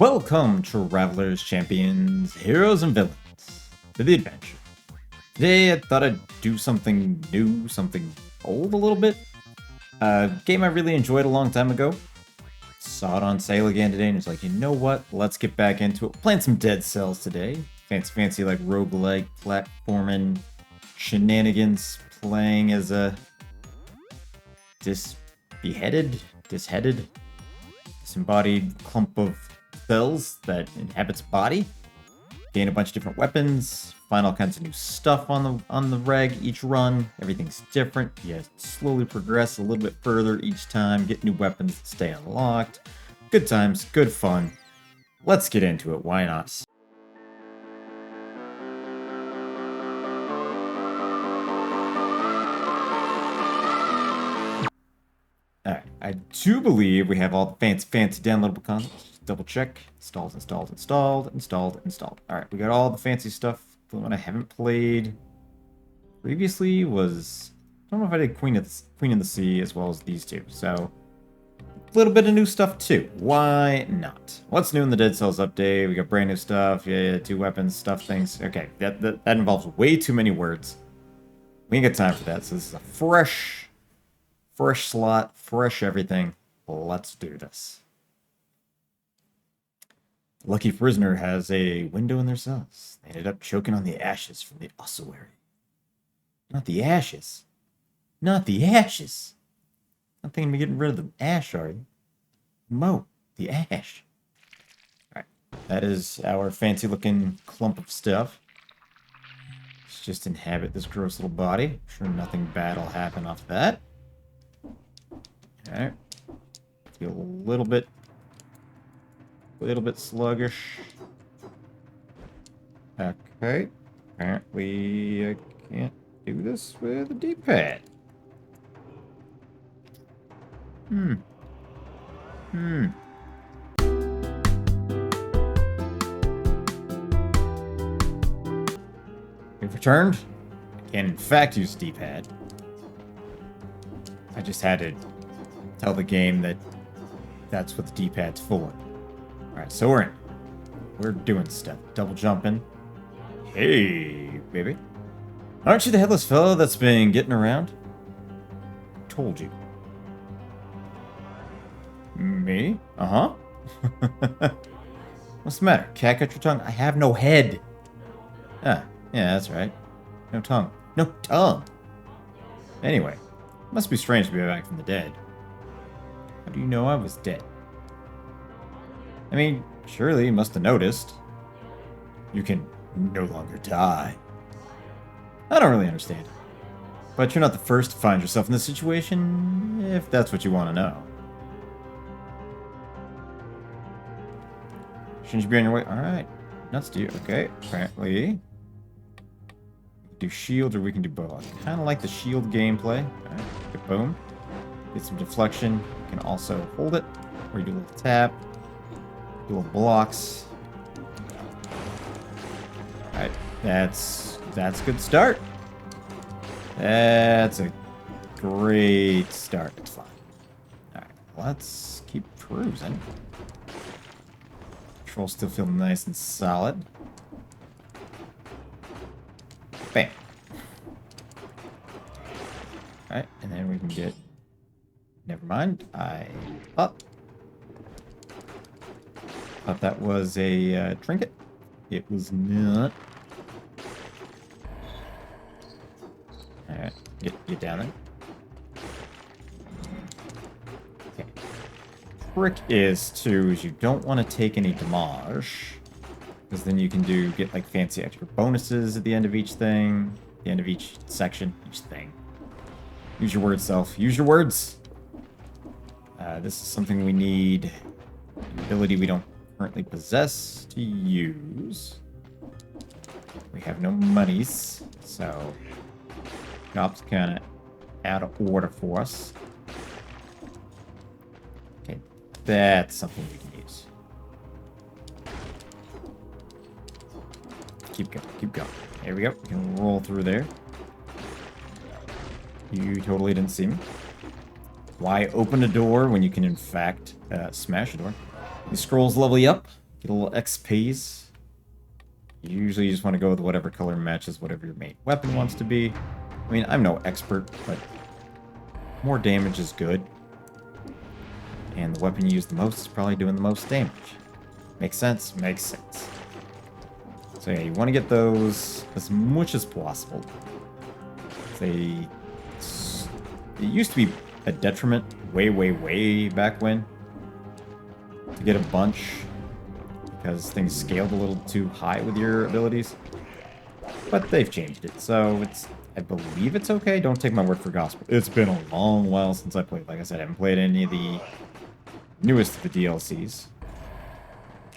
Welcome, travelers, champions, heroes, and villains, to the adventure. Today, I thought I'd do something new, something old a little bit. A game I really enjoyed a long time ago. Saw it on sale again today, and it's like, you know what? Let's get back into it. Playing some Dead Cells today. Fancy like roguelite, platforming, shenanigans, playing as a disembodied clump of cells that inhabits a body. Gain a bunch of different weapons, find all kinds of new stuff on the reg each run. Everything's different. You slowly progress a little bit further each time, get new weapons that stay unlocked. Good times, good fun. Let's get into it, why not? Alright, I do believe we have all the fancy downloadable content. Double check. Installed. Alright, we got all the fancy stuff. The one I haven't played previously was... I don't know if I did Queen in the Sea as well as these two, so... a little bit of new stuff too. Why not? What's new in the Dead Cells update? We got brand new stuff. Yeah, 2 weapons, stuff things. Okay, that involves way too many words. We ain't got time for that, so this is a fresh slot, fresh everything. Let's do this. The lucky prisoner has a window in their cells. They ended up choking on the ashes from the ossuary. Not the ashes. Not the ashes. Not thinking of getting rid of the ash, are you? Mo, the ash. Alright, that is our fancy looking clump of stuff. Let's just inhabit this gross little body. I'm sure nothing bad will happen off that. Alright. Feel a little bit sluggish. Okay. Apparently I can't do this with a D-pad. We've returned. I can in fact use D-pad. I just had to tell the game that that's what the D-pad's for. Alright, so we're in. We're doing stuff. Double jumping. Hey, baby. Aren't you the headless fellow that's been getting around? Told you. Me? Uh-huh. What's the matter? Cat got your tongue? I have no head. Ah, yeah, that's right. No tongue. No tongue! Anyway, must be strange to be back from the dead. How do you know I was dead? I mean, surely you must have noticed. You can no longer die. I don't really understand. But you're not the first to find yourself in this situation, if that's what you want to know. Shouldn't you be on your way? Alright. Nuts to you. Okay, apparently. Do shield or we can do both. I kind of like the shield gameplay. Alright, get boom. Get some deflection. You can also hold it, or you do a little tap. Do little blocks. Alright, that's a good start. That's a great start. It's fine. Alright, let's keep cruising. Controls still feel nice and solid. Bam. Alright, and then we can get... Never mind. I thought that was a trinket. It was not. Alright, get down there. Okay. Trick is you don't want to take any damage, because then you can get like fancy extra bonuses at the end of each thing, the end of each section, each thing. Use your words, self. Use your words. This is something we need. An ability we don't currently possess to use. We have no monies, so job's kind of out of order for us. Okay, that's something we can use. Keep going. There we go. We can roll through there. You totally didn't see me. Why open a door when you can, in fact, smash a door? These scrolls level you up. Get a little XPs. Usually you just want to go with whatever color matches whatever your main weapon wants to be. I mean, I'm no expert, but more damage is good. And the weapon you use the most is probably doing the most damage. Makes sense? Makes sense. So yeah, you want to get those as much as possible. It used to be a detriment way back when to get a bunch because things scaled a little too high with your abilities. But they've changed it, so I believe it's okay. Don't take my word for gospel. It's been a long while since I played. Like I said, I haven't played any of the newest of the DLCs.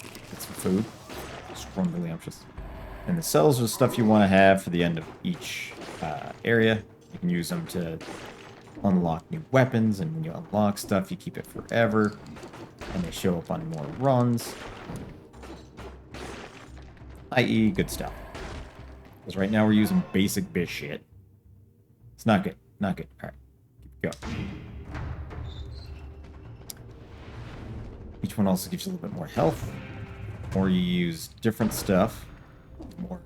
Get some food. Scrumblyumptious. And the cells are stuff you want to have for the end of each area. You can use them to unlock new weapons, and when you unlock stuff, you keep it forever. And they show up on more runs. I.e. good stuff. Because right now we're using basic bitch shit. It's not good. Not good. Alright. Keep going. Each one also gives you a little bit more health. The more you use different stuff, the more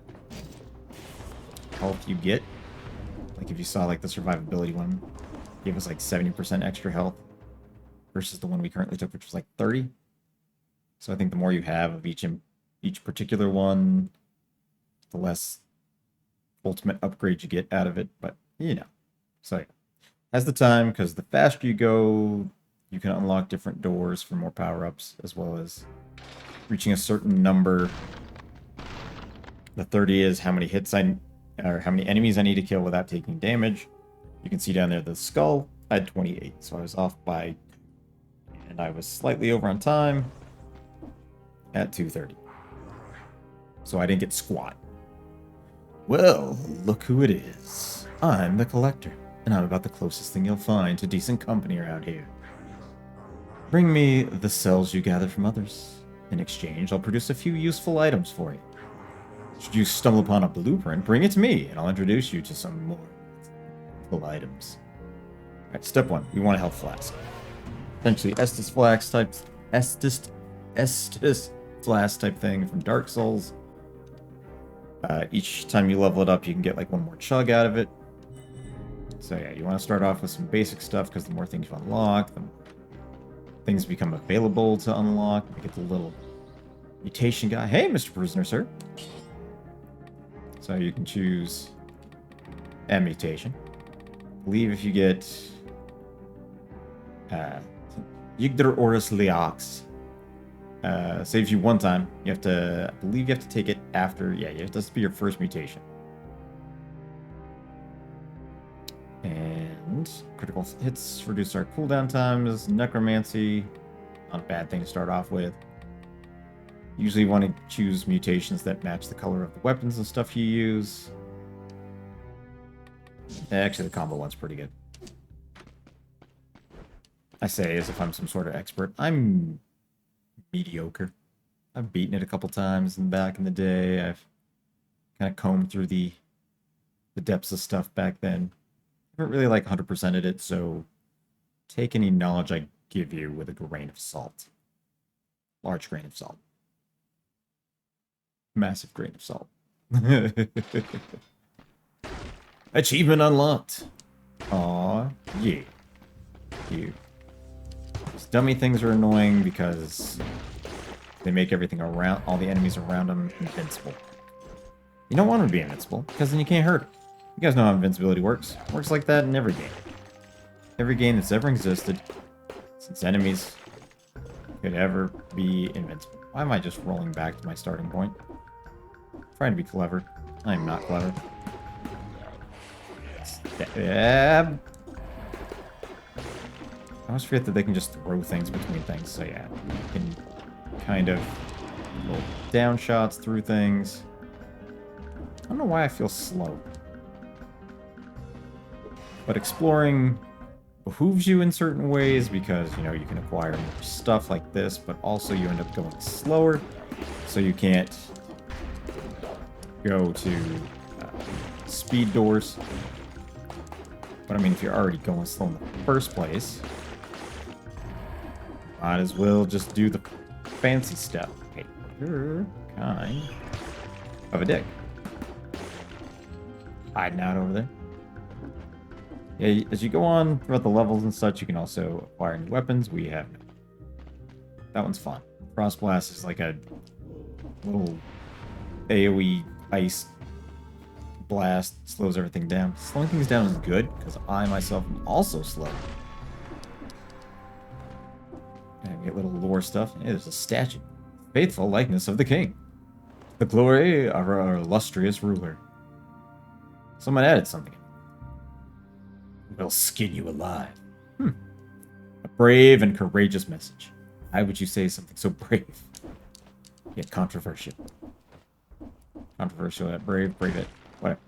health you get. Like if you saw like the survivability one, gave us like 70% extra health versus the one we currently took, which was like 30. So I think the more you have of each particular one, the less ultimate upgrade you get out of it. But you know, so yeah. As the time, because the faster you go, you can unlock different doors for more power-ups, as well as reaching a certain number. The 30 is how many hits or how many enemies I need to kill without taking damage. You can see down there the skull. I had 28, so I was off by, and I was slightly over on time at 2:30. So I didn't get squat. Well, look who it is. I'm the collector, and I'm about the closest thing you'll find to decent company around here. Bring me the cells you gather from others. In exchange, I'll produce a few useful items for you. Should you stumble upon a blueprint, bring it to me, and I'll introduce you to some more useful items. Alright, step 1. We want a health flask. Essentially, Estus flask type thing from Dark Souls. Each time you level it up, you can get like one more chug out of it. So yeah, you want to start off with some basic stuff, because the more things you unlock, the more things become available to unlock. You get the little mutation guy. Hey, Mr. Prisoner, sir. So you can choose a mutation. I believe if you get Yggdr Orus Leox, saves you one time. You have to, I believe you have to take it after, yeah, it has to be your first mutation. And critical hits reduce our cooldown times. Necromancy, not a bad thing to start off with. Usually you want to choose mutations that match the color of the weapons and stuff you use. Actually, the combo one's pretty good. I say as if I'm some sort of expert. I'm mediocre. I've beaten it a couple times back in the day. I've kind of combed through the depths of stuff back then. I haven't really like 100%ed it, so take any knowledge I give you with a grain of salt. Large grain of salt. Massive grain of salt. Achievement unlocked. Aw, yeah. You. These dummy things are annoying because they make everything around, all the enemies around them, invincible. You don't want them to be invincible, because then you can't hurt them. You guys know how invincibility works. It works like that in every game. Every game that's ever existed, since enemies could ever be invincible. Why am I just rolling back to my starting point? I'm trying to be clever. I am not clever. Stab. I always forget that they can just throw things between things, so yeah. You can kind of roll down shots through things. I don't know why I feel slow. But exploring behooves you in certain ways because, you know, you can acquire more stuff like this, but also you end up going slower, so you can't go to speed doors. But I mean, if you're already going slow in the first place, might as well just do the fancy stuff. Okay, You're kind of a dick. Hiding out over there. Yeah, as you go on throughout the levels and such, you can also acquire new weapons. We have... That one's fun. Frost Blast is like a little AoE ice blast. Slows everything down. Slowing things down is good, because I myself am also slow. And we get little lore stuff. Hey, there's a statue. Faithful likeness of the king. The glory of our illustrious ruler. Someone added something. We'll skin you alive. A brave and courageous message. Why would you say something so brave? Yet controversial. Controversial, yet brave, brave it. Whatever.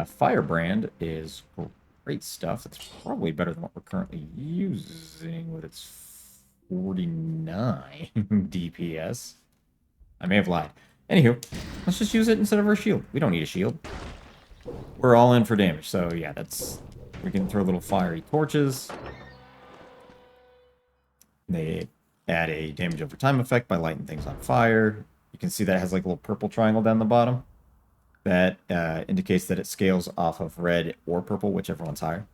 Firebrand is great stuff. It's probably better than what we're currently using with its 49 DPS. I may have lied. Anywho, let's just use it instead of our shield. We don't need a shield. We're all in for damage, so yeah, that's... We can throw little fiery torches. They add a damage over time effect by lighting things on fire. You can see that it has like a little purple triangle down the bottom. That indicates that it scales off of red or purple, whichever one's higher.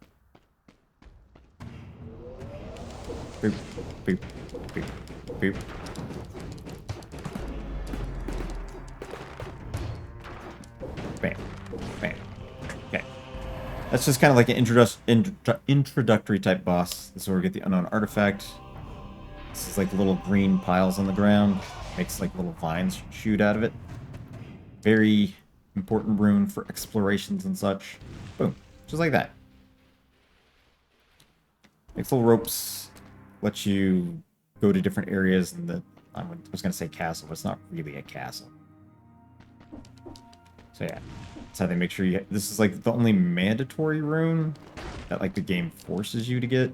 Boop, boop, boop, boop. Bam, bam. Okay. That's just kind of like an introductory type boss. This is where we get the unknown artifact. This is like little green piles on the ground. Makes like little vines shoot out of it. Very important rune for explorations and such. Boom. Just like that. Makes little ropes. Lets you go to different areas in the... I was going to say castle, but it's not really a castle. So yeah. That's how they make sure you... This is like the only mandatory rune that like the game forces you to get.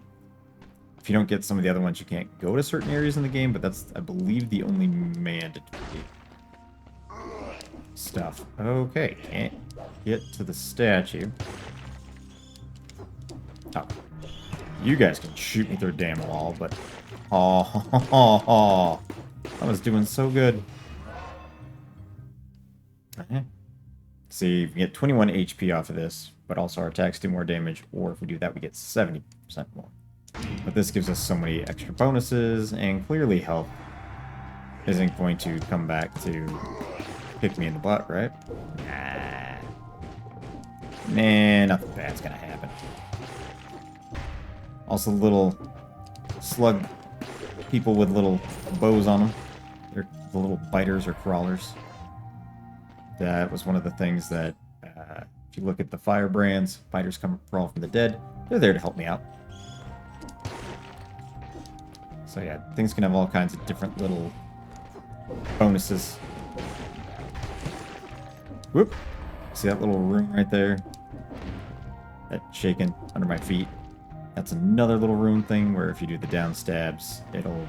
If you don't get some of the other ones, you can't go to certain areas in the game, but that's, I believe, the only mandatory stuff. Okay, can't get to the statue. Oh. You guys can shoot me through a damn wall, but... Oh, I was doing so good. See, we get 21 HP off of this, but also our attacks do more damage, or if we do that, we get 70% more. But this gives us so many extra bonuses, and clearly health isn't going to come back to kick me in the butt, right? Nah, nothing bad's gonna happen. Also, little slug people with little bows on them. They're the little biters or crawlers. That was one of the things that, if you look at the firebrands, fighters come crawl from the dead. They're there to help me out. So yeah, things can have all kinds of different little bonuses. Whoop! See that little room right there? That shaking under my feet. That's another little rune thing where if you do the down stabs, it'll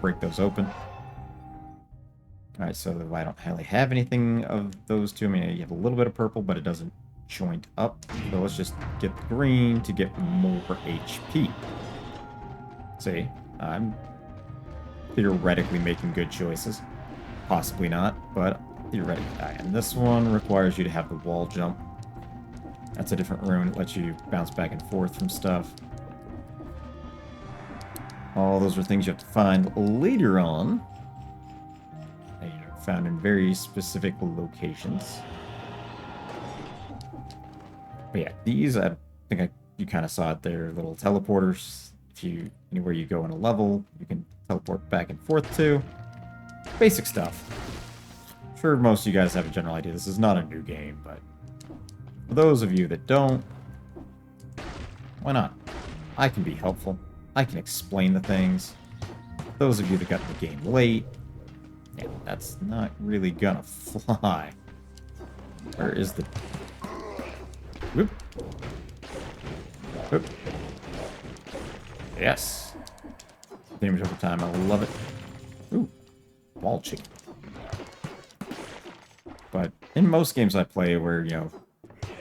break those open. Alright, so I don't really have anything of those two. I mean, you have a little bit of purple, but it doesn't joint up. So let's just get the green to get more HP. See, I'm theoretically making good choices. Possibly not, but theoretically. And this one requires you to have the wall jump. That's a different rune. It lets you bounce back and forth from stuff. All those are things you have to find later on. They are found in very specific locations. But yeah, these, I think you kind of saw it there, little teleporters. If you, anywhere you go in a level, you can teleport back and forth to. Basic stuff. I'm sure most of you guys have a general idea. This is not a new game, but for those of you that don't, why not? I can be helpful. I can explain the things. Those of you that got the game late, yeah, that's not really gonna fly. Where is the... Whoop. Whoop. Yes. Damage over time, I love it. Ooh. Wall chicken. But in most games I play where, you know,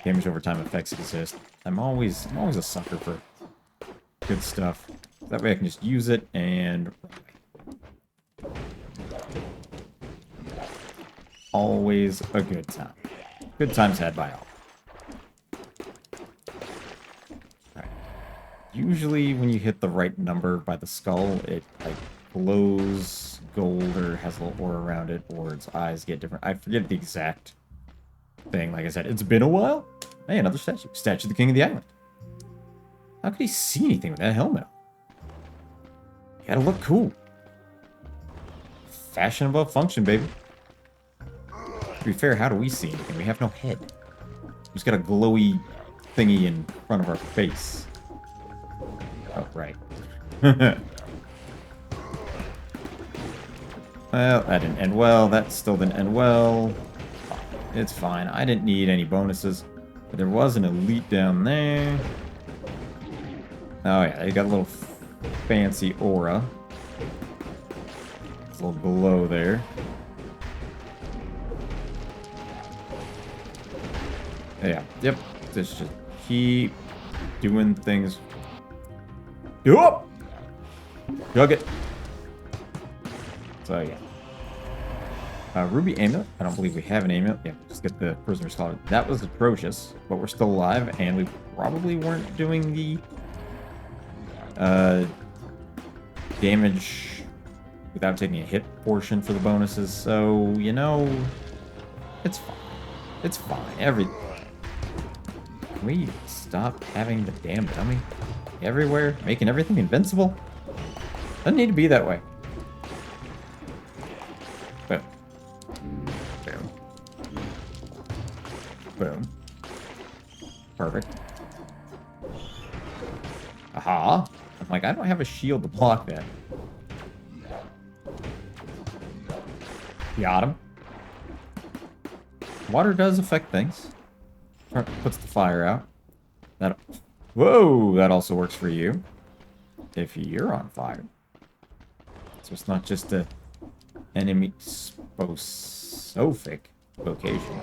damage over time effects exist, I'm always a sucker for good stuff. That way I can just use it and... always a good time. Good times had by all. Alright. Usually when you hit the right number by the skull, it like glows gold or has a little aura around it, or its eyes get different. I forget the exact thing. Like I said, it's been a while. Hey, another statue. Statue of the King of the Island. How could he see anything with that helmet on? You gotta look cool. Fashion above function, baby. To be fair, how do we see anything? We have no head. We just got a glowy thingy in front of our face. Oh, right. Well, that didn't end well. That still didn't end well. It's fine. I didn't need any bonuses. But there was an elite down there. Oh, yeah. They got a little fancy aura. It's a little glow there. Yeah. Yep. Just keep doing things. Yup! Jug it. So, yeah. Ruby amulet. I don't believe we have an amulet. Yeah, just get the prisoner's collar. That was atrocious, but we're still alive, and we probably weren't doing the damage without taking a hit portion for the bonuses. So, you know, it's fine. It's fine. Can we stop having the damn dummy everywhere, making everything invincible? Doesn't need to be that way. Boom. Boom. Boom. Perfect. Aha. I'm like, I don't have a shield to block that. Got him. Water does affect things. Puts the fire out. Whoa! That also works for you. If you're on fire. So it's not just a enemy specific location.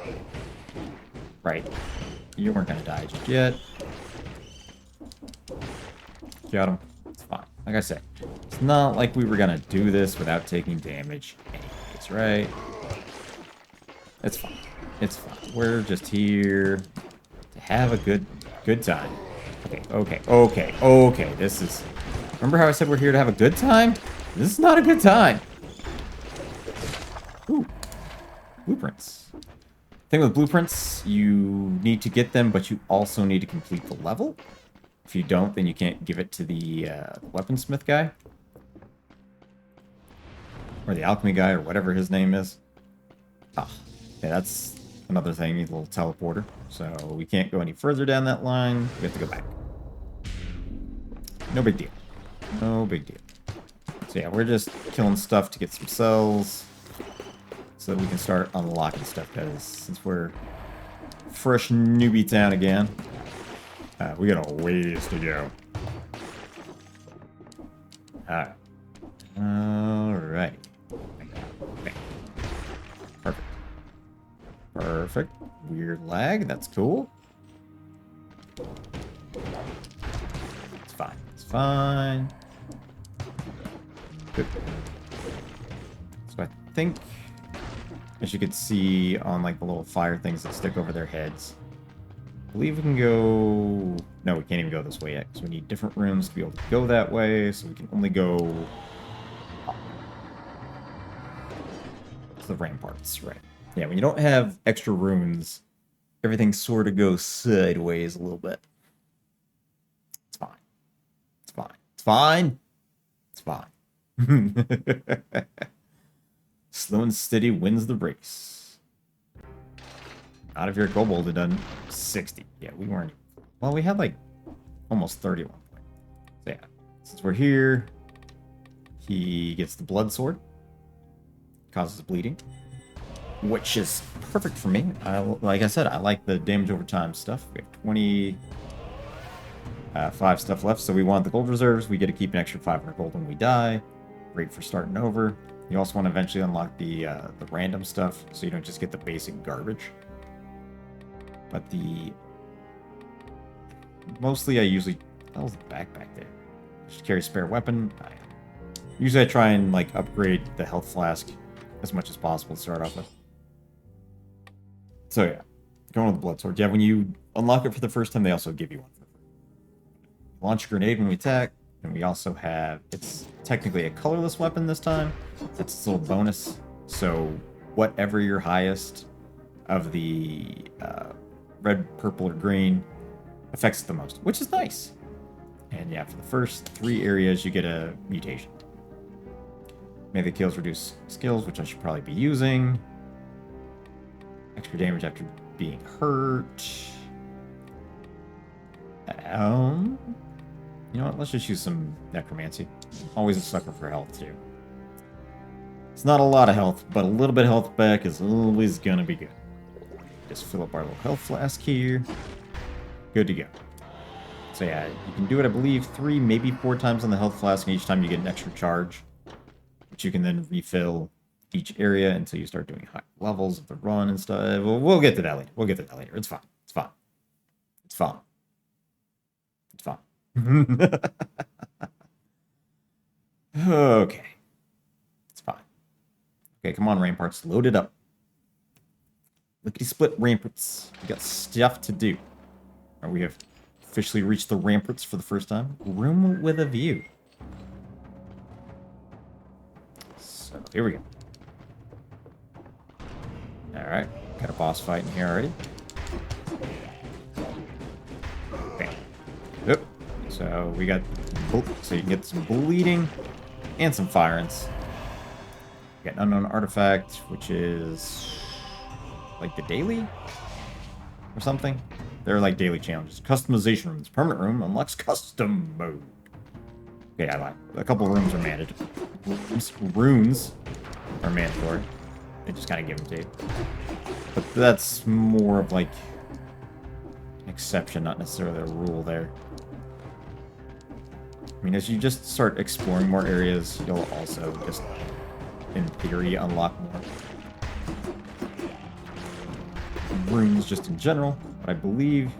Right. You weren't gonna die just yet. Got him. It's fine. Like I said, it's not like we were gonna do this without taking damage anyways, right? It's fine. It's fine. We're just here to have a good time. Okay. This is... Remember how I said we're here to have a good time? This is not a good time. Ooh. Blueprints. Thing with blueprints, you need to get them, but you also need to complete the level. If you don't, then you can't give it to the weaponsmith guy. Or the alchemy guy, or whatever his name is. Ah, yeah, that's another thing, a little teleporter. So we can't go any further down that line. We have to go back. No big deal. No big deal. So yeah, we're just killing stuff to get some cells. So that we can start unlocking stuff, because since we're fresh newbie town again, we got a ways to go. Alright. Alright. Okay. Perfect. Perfect. Weird lag. That's cool. It's fine. It's fine. Good. So I think, as you can see on like the little fire things that stick over their heads, I believe we can go... No, we can't even go this way yet, because we need different rooms to be able to go that way, so we can only go up to the ramparts, right. Yeah, when you don't have extra runes, everything sort of goes sideways a little bit. It's fine. It's fine. It's fine. It's fine. Slow and steady wins the race. Out of here, Kobold had done 60. Yeah, we weren't... Well, we had like almost 31 points. So yeah, since we're here, he gets the blood sword. Causes bleeding. Which is perfect for me. Like I said, I like the damage over time stuff. We have 25 stuff left, so we want the gold reserves. We get to keep an extra 500 gold when we die. Great for starting over. You also want to eventually unlock the random stuff, so you don't just get the basic garbage. But mostly I usually... That was the backpack there. Just carry a spare weapon. Usually I try and like upgrade the health flask as much as possible to start off with. So yeah, going with the blood sword. Yeah, when you unlock it for the first time, they also give you one. Launch a grenade when we attack, and we also have, it's technically a colorless weapon this time. That's its little bonus. So whatever your highest of the red, purple, or green affects the most, which is nice. And yeah, for the first 3 areas, you get a mutation. Melee kills reduce skills, which I should probably be using. Extra damage after being hurt. You know what? Let's just use some necromancy. Always a sucker for health, too. It's not a lot of health, but a little bit of health back is always gonna be good. Just fill up our little health flask here. Good to go. So yeah, you can do it, I believe, 3, maybe 4 times on the health flask, and each time you get an extra charge, which you can then refill each area until you start doing high levels of the run and stuff. We'll get to that later. We'll get to that later. It's fine. It's fine. It's fine. It's fine. Okay. It's fine. Okay, come on, ramparts. Load it up. Lickety split ramparts. We got stuff to do. Right, we have officially reached the ramparts for the first time. Room with a view. So here we go. Alright, got a boss fight in here already. Okay. Yep. So we got, so you can get some bleeding and some firings. Got an unknown artifact, which is like the daily or something. They're like daily challenges. Customization rooms. Permanent room unlocks custom mode. Okay, I lied. A couple rooms are mandatory. Runes are mandatory. They just kind of give them to you. But that's more of like an exception, not necessarily a rule there. I mean, as you just start exploring more areas, you'll also just, in theory, unlock more rooms just in general. But I believe,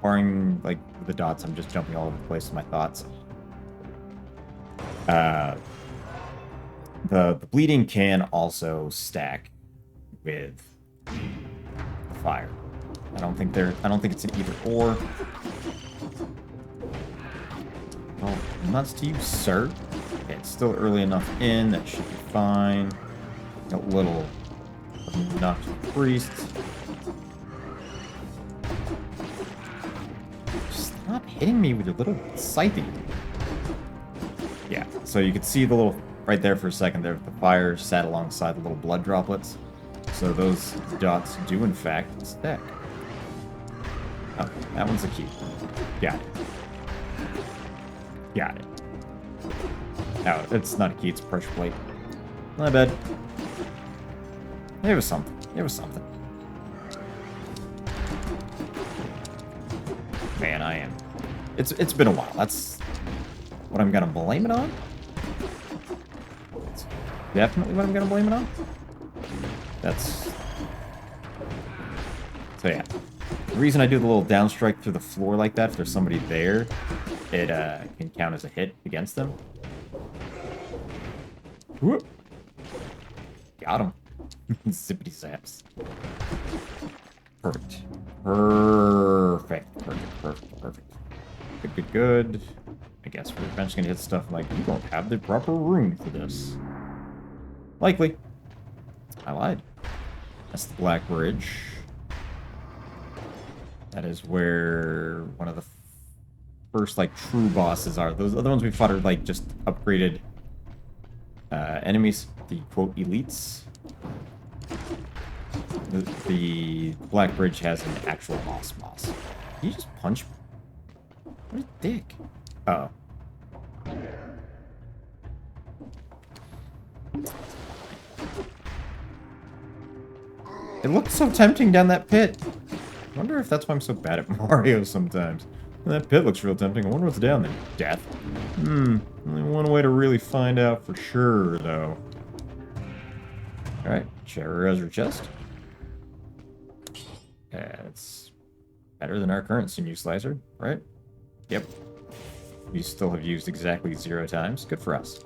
barring like the dots, I'm just jumping all over the place with my thoughts. The bleeding can also stack with the fire. I don't think it's an either or. Well, nuts to you, sir. Okay, it's still early enough in, that should be fine. A little obnoxious priest. Stop hitting me with your little scything. Yeah, so you could see the little, right there for a second there, the fire sat alongside the little blood droplets. So those dots do in fact stack. Oh, that one's a key. Got it. Got it. No, it's not a key, it's a pressure plate. My bad. It was something. It was something. Man, I am. It's been a while. That's what I'm gonna blame it on. That's definitely what I'm gonna blame it on. That's so yeah. The reason I do the little downstrike through the floor like that, if there's somebody there, it can count as a hit against them. Whoop. Got him. Zippity zaps. Perfect. Perfect. Perfect. Perfect. Perfect. Good, good, good. I guess we're eventually gonna hit stuff like, you don't have the proper room for this. Likely. I lied. That's the Black Bridge. That is where one of the first, like, true bosses are. Those other ones we fought are, like, just upgraded enemies. The, quote, elites. The Black Bridge has an actual boss. Did you just punch me? What a dick. Oh. It looks so tempting down that pit. I wonder if that's why I'm so bad at Mario sometimes. That pit looks real tempting. I wonder what's down there. Death? Only one way to really find out for sure, though. Alright, treasure chest. It's better than our current sinew slicer, right? Yep. We still have used exactly 0 times. Good for us.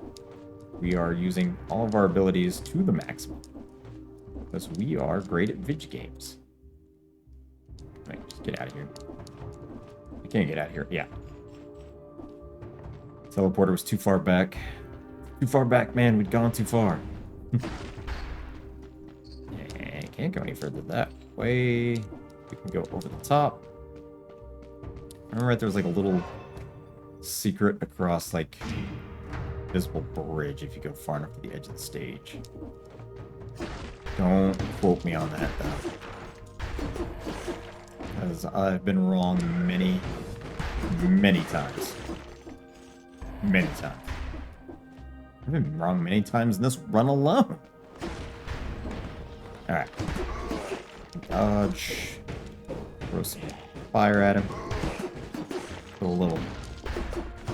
We are using all of our abilities to the maximum. Because we are great at video games. Wait, just get out of here. I can't get out of here. Yeah. Teleporter was too far back. Too far back, man. We'd gone too far. Yeah, can't go any further that way. We can go over the top. Remember, there was like a little secret across like visible bridge if you go far enough to the edge of the stage. Don't quote me on that though, because I've been wrong many times. Many times. I've been wrong many times in this run alone. Alright. Dodge. Throw some fire at him. Put a little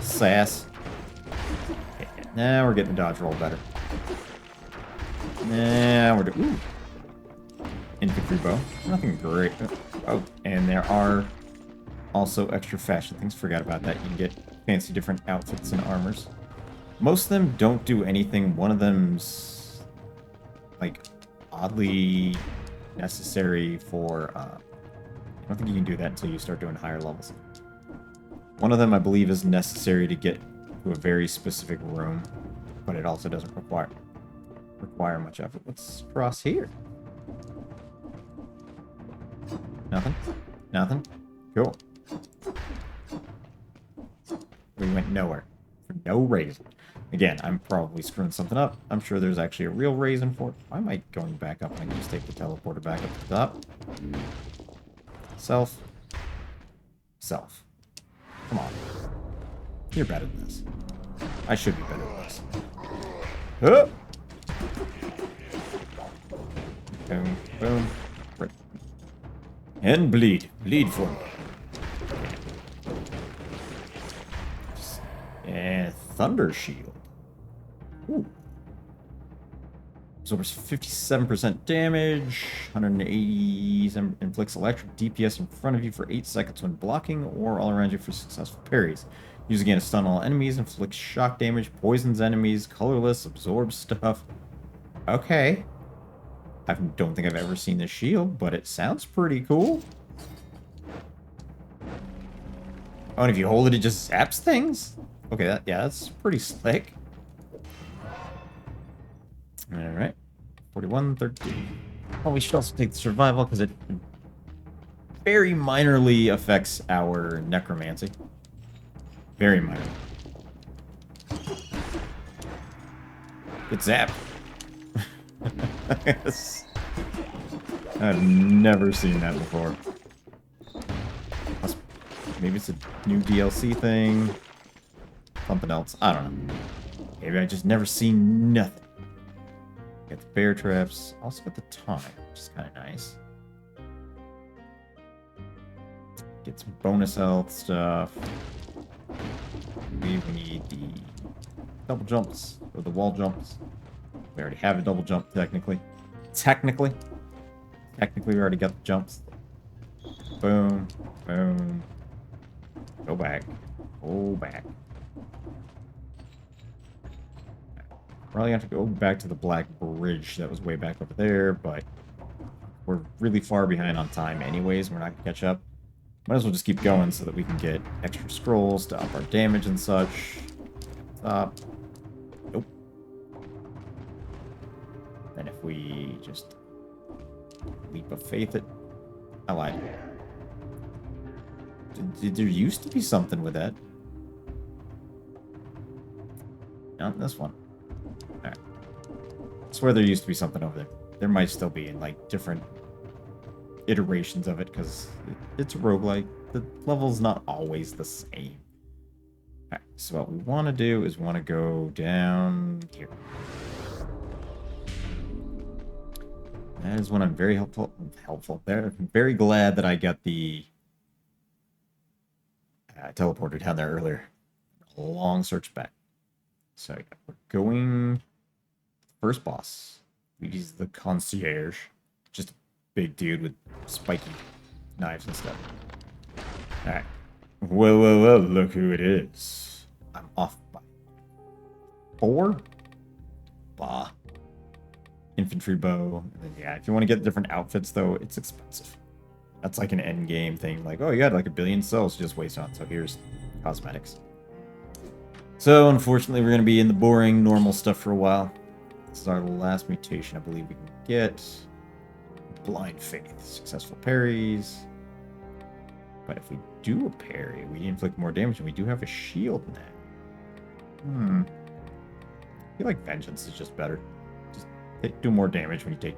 sass. Okay, now we're getting the dodge roll better. Now we're doing... Ooh. Infantry bow. Nothing great. Oh, and there are also extra fashion things. Forgot about that. You can get fancy different outfits and armors. Most of them don't do anything. One of them's like oddly necessary for I don't think you can do that until you start doing higher levels. One of them I believe is necessary to get to a very specific room, but it also doesn't require much effort. What's across here? Nothing? Nothing? Cool. We went nowhere. For no reason. Again, I'm probably screwing something up. I'm sure there's actually a real reason for it. Why am I going back up? I can just take the teleporter back up to the top. Self. Self. Come on. You're better than this. I should be better than this. Oh! Boom, boom. Right. And bleed. Bleed for me. And Thunder Shield. Ooh. Absorbs 57% damage, 180 inflicts electric DPS in front of you for 8 seconds when blocking or all around you for successful parries. Use again to stun all enemies, inflicts shock damage, poisons enemies, colorless, absorbs stuff. Okay. I don't think I've ever seen this shield, but it sounds pretty cool. Oh, and if you hold it, it just zaps things? Okay, that's pretty slick. Alright. 41, 13. Oh, we should also take the survival, because it very minorly affects our necromancy. Very minor. It's zapped. I've never seen that before. Maybe it's a new DLC thing. Something else. I don't know. Maybe I just never seen nothing. Get the bear traps. Also got the time, which is kind of nice. Get some bonus health stuff. We need the double jumps, or the wall jumps. We already have a double jump, technically. Technically, we already got the jumps. Boom, boom. Go back. Go back. Probably have to go back to the Black Bridge that was way back over there, but we're really far behind on time anyways. We're not going to catch up. Might as well just keep going so that we can get extra scrolls to up our damage and such. Stop. Nope. And if we just leap of faith it... I lied. There used to be something with that. Not this one. Alright. I swear there used to be something over there. There might still be in, like, different iterations of it, because it's a roguelite. The level's not always the same. Alright, so what we want to do is we want to go down here. That is when I'm very helpful. Very glad that I got the teleporter down there earlier. A long search back. So yeah, we're going first boss. He's the concierge. Just a big dude with spiky knives and stuff. Alright. Well, look who it is. I'm off by 4? Bah. infantry bow. And then, yeah, if you want to get different outfits, though, it's expensive. That's like an end game thing. Like, oh, you had like 1 billion cells to just waste on. So here's cosmetics. So unfortunately, we're going to be in the boring, normal stuff for a while. This is our last mutation I believe we can get. Blind Faith. Successful parries. But if we do a parry, we inflict more damage, and we do have a shield now. I feel like Vengeance is just better. Just do more damage when you take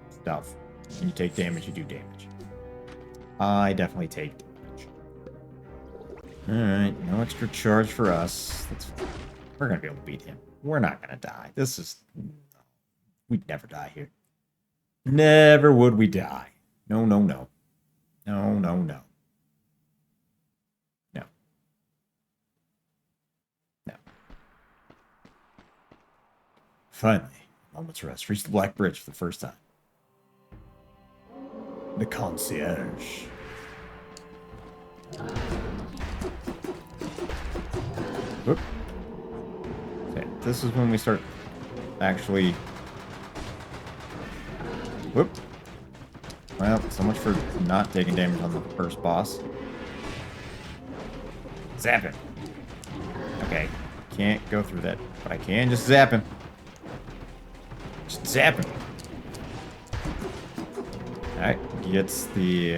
stuff. When you take damage, you do damage. I definitely take damage. Alright, no extra charge for us. We're going to be able to beat him. We're not going to die. This is... We'd never die here. Never would we die. No, no, no. No, no, no. No. No. Finally, moment's rest. Reached the Black Bridge for the first time. The concierge. Whoop. Okay, this is when we start actually... Whoop. Well, so much for not taking damage on the first boss. Zap him. Okay, can't go through that, but I can just zap him. Just zap him. Alright, gets the,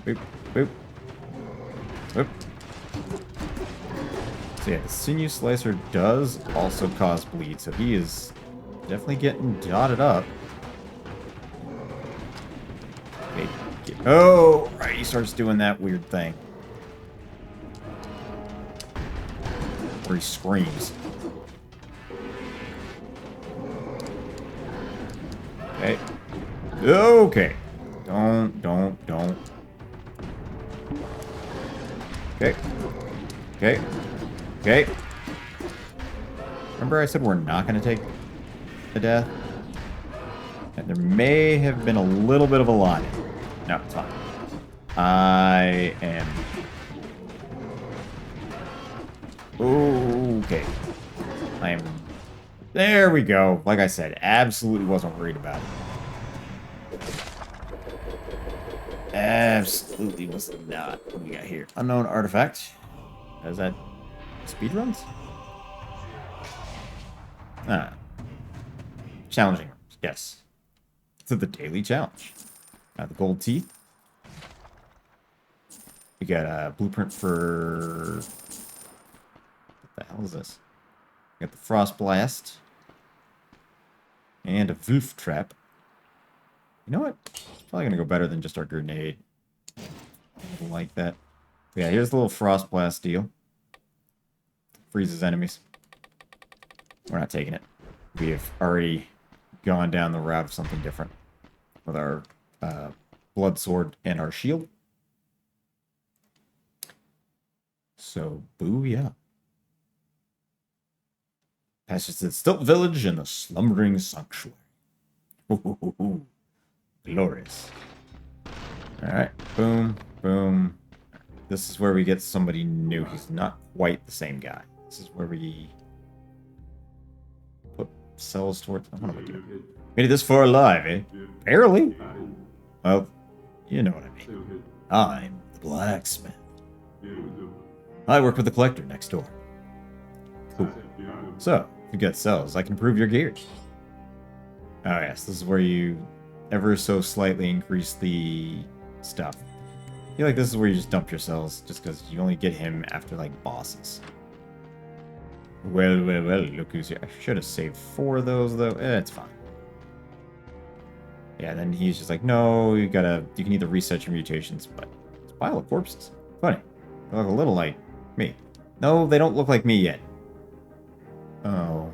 boop, boop, boop. So yeah, the Sinew Slicer does also cause bleed, so he is definitely getting dotted up. Okay, oh, right, he starts doing that weird thing. Where he screams. Okay. Okay. Don't. Okay. Okay. Okay. Remember I said we're not going to take the death? And there may have been a little bit of a lie. No, it's fine. I am... Okay. I am... There we go. Like I said, absolutely wasn't worried about it. Absolutely was not. What we got here? Unknown artifact. Is that speedruns? Ah. Challenging rooms. Yes. To the daily challenge. The gold teeth. We got a blueprint for... What the hell is this? We got the frost blast. And a Wolf trap. You know what? It's probably going to go better than just our grenade. I like that. But yeah, here's the little frost blast deal. Freezes enemies. We're not taking it. We have already gone down the route of something different. With our blood sword and our shield. So, booyah. Passes to the Stilt Village and the Slumbering Sanctuary. Ooh. Glorious. Alright, boom, boom. This is where we get somebody new. He's not quite the same guy. This is where we put cells towards... What am I doing? Made it this far alive, eh? Barely. Well, you know what I mean. I'm the blacksmith. I work with the collector next door. Cool. So, if you get cells, I can improve your gear. Oh yes, this is where you ever so slightly increase the stuff. I feel like this is where you just dump your cells, just because you only get him after, like, bosses. Well, look who's here. I should have saved 4 of those, though. It's fine. Yeah, then he's just like, no, you can either reset your mutations, but it's a pile of corpses. Funny. They look a little like me. No, they don't look like me yet. Oh.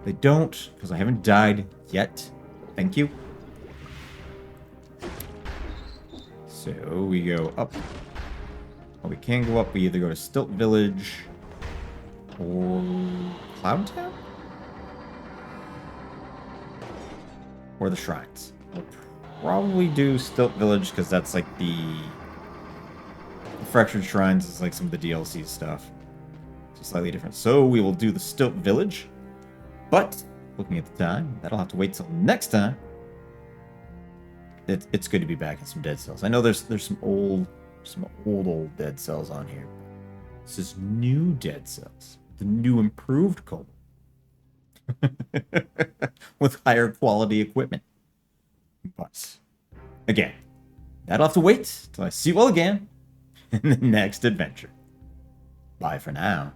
They don't, because I haven't died yet. Thank you. So we go up. Well, we can go up. We either go to Stilt Village or Cloud Town? Or the shrines. We'll probably do Stilt Village because that's like the Fractured Shrines is like some of the DLC stuff. It's slightly different. So we will do the Stilt Village. But looking at the time, that'll have to wait till next time. It's good to be back in some Dead Cells. I know there's some old Dead Cells on here. This is new Dead Cells, the new improved Kobold, with higher quality equipment. But again, that'll have to wait till I see you all again in the next adventure. Bye for now.